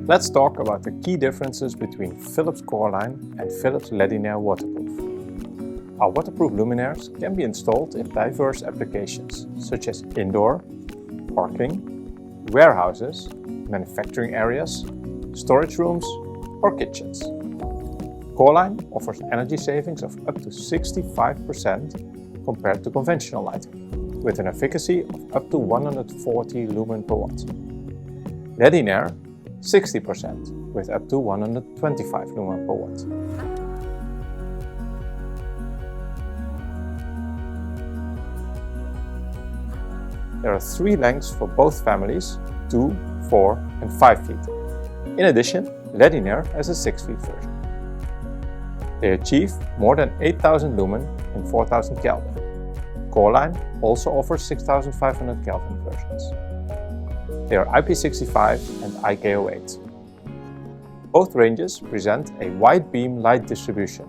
Let's talk about the key differences between Philips Coreline and Philips Ledinaire Waterproof. Our waterproof luminaires can be installed in diverse applications, such as indoor, parking, warehouses, manufacturing areas, storage rooms, or kitchens. Coreline offers energy savings of up to 65% compared to conventional lighting, with an efficacy of up to 140 lumen per watt. Ledinaire 60% with up to 125 lumen per watt. There are 3 lengths for both families, 2, 4 and 5 feet. In addition, Ledinaire has a 6 feet version. They achieve more than 8000 lumen in 4000 Kelvin. Coreline also offers 6500 Kelvin versions. They are IP65 and IK08. Both ranges present a wide beam light distribution.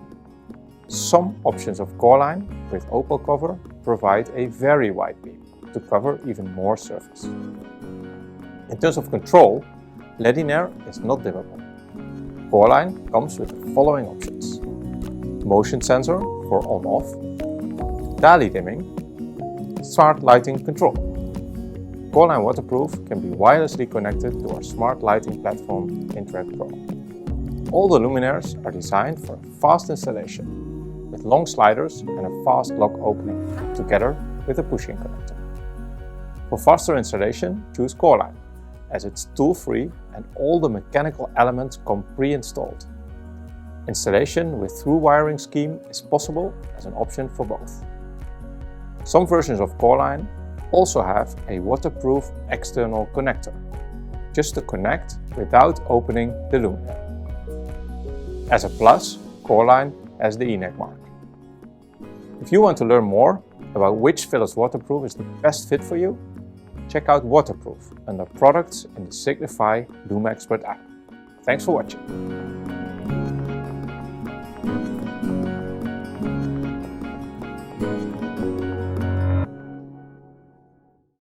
Some options of Coreline with opal cover provide a very wide beam to cover even more surface. In terms of control, Ledinaire is not dimmable. Coreline comes with the following options: motion sensor for on-off, DALI dimming, smart lighting control. Coreline Waterproof can be wirelessly connected to our smart lighting platform Interact Pro. All the luminaires are designed for fast installation, with long sliders and a fast lock opening, together with a push-in connector. For faster installation, choose Coreline, as it's tool-free and all the mechanical elements come pre-installed. Installation with through wiring scheme is possible as an option for both. Some versions of Coreline also have a waterproof external connector, just to connect without opening the luminaire. As a plus, Coreline has the ENEC mark. If you want to learn more about which Philips Waterproof is the best fit for you, check out Waterproof under Products in the Signify LumaExpert app. Thanks for watching.